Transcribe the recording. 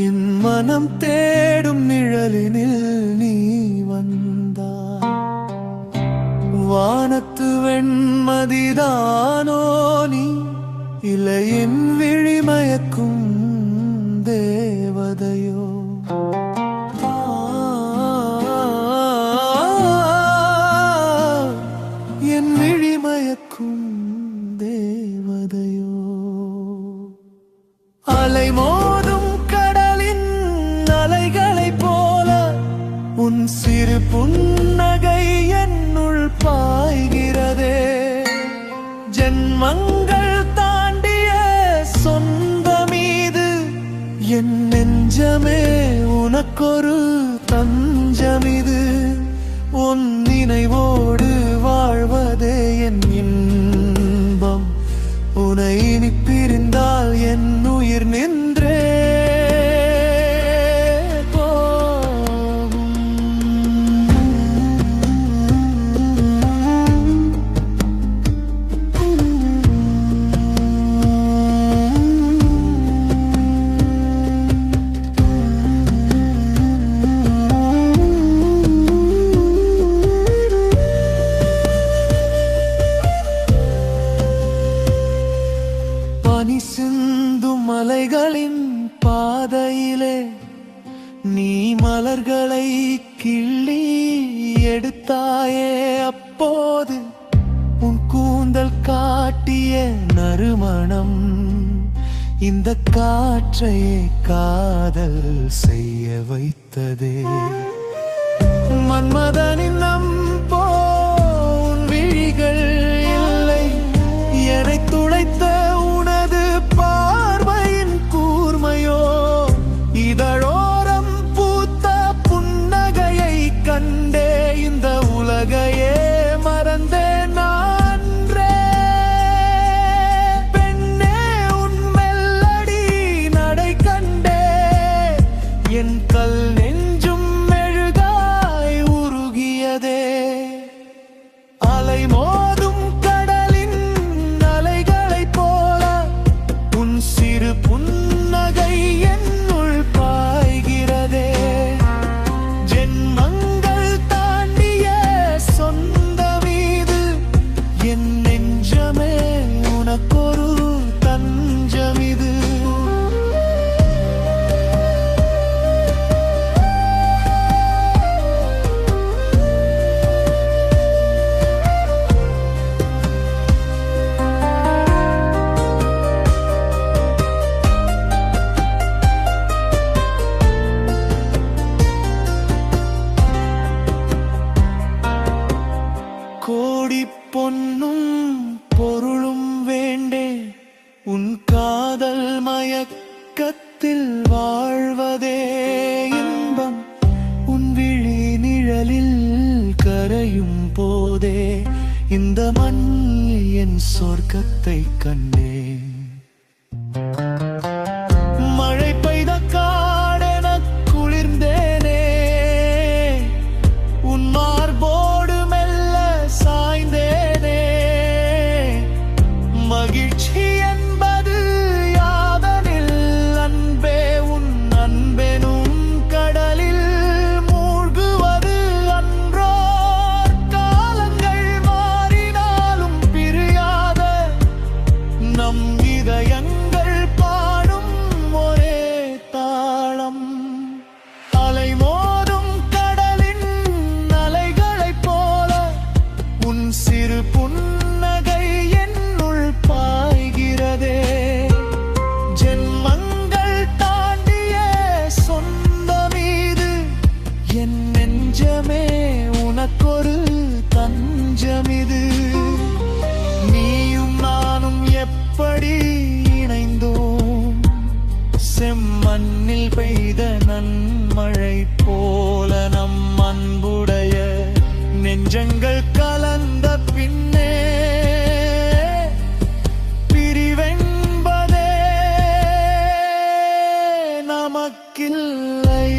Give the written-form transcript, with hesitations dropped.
என் மனம் தேடும் நிழலினில் நீ வந்தாய். வானத்து வெண்மதிதானோ நீ, இல்லை என் விழிமயக்கும் தேவதையோ? என் விழிமயக்கும் தேவதையோ? அலை மோதும் கடலின் அலைகளைப் போல உன் சிறு புன்னகை என்னுள் பாய்கிறதே. ஜென்மங்கள் தாண்டிய சொந்த மீது என் நெஞ்சமே உனக்கொரு தஞ்சமிது. உன் நினைவோடு வாழ்வதே என் இன்பம். உனை இனி பிரிந்தால் என் உயிர் நின்றே போகும். பனி சிந்தும் மலைகளின் பாதையிலே நீ மலர்களை கிள்ளி எடுத்தாயே. அப்போது உன் கூந்தல் காட்டிய நறுமணம் இந்த காற்றையே காதல் செய்ய வைத்ததே. மன்மதனின் நம்போ உன் விழிகள் இல்லை, என்னை துளைத்த உனது பார்வையின் கூர்மையோ? இதழோரம் பூத்த புன்னகையை கண்டே இந்த உலகையே மறந்தேன் நான்றே. பெண்ணே உன் மெல்லடி நடை கண்டே என் கல் நெஞ்சும் மெழுகாய் உருகியதே. அலை மோதும் கடலின் அலைகளைப் போல உன் சிறு புன்னகை என்னுள் பாய்கிறதே. ஜென்மங்கள் தாண்டிய சொந்த மீது என் நெஞ்சமே உனக்கொரு தஞ்சமிது. கோடி பொன்னும் பொருளும் வேண்டே உன் காதல் மயக்கத்தில் வாழ்வதே இன்பம். உன் விழி நிழலில் கரையும் போதே இந்த மண் என் சொர்க்கத்தை கண்டே. மழை பெய்த காடென குளிர்ந்தேனே உன் மார்போடு மெல்ல சாய்ந்தேனே. மகிழ்ச்சி என்பது யாதனில் அன்பே உன் அன்பெனும் கடலில் மூழ்குவது அன்றோ? காலங்கள் மாறினாலும் பிரியாத நம் இதயங்கள் பாடும் ஒரே தாளம். அலை மோதும் கடலின் அலைகளைப் போல உன் சிறு புன்னகை என்னுள் பாய்கிறதே. ஜென்மங்கள் தாண்டிய சொந்த மீது என் நெஞ்சமே உனக்கொரு தஞ்சமிது. நீயும் நானும் எப்படி இணைந்தோம்? செம்மண்ணில் பெய்த நன்மழை போல நம் அன்புடைய நெஞ்சங்கள் கலந்த பின்னே பிரிவென்பதே நமக்கில்லை.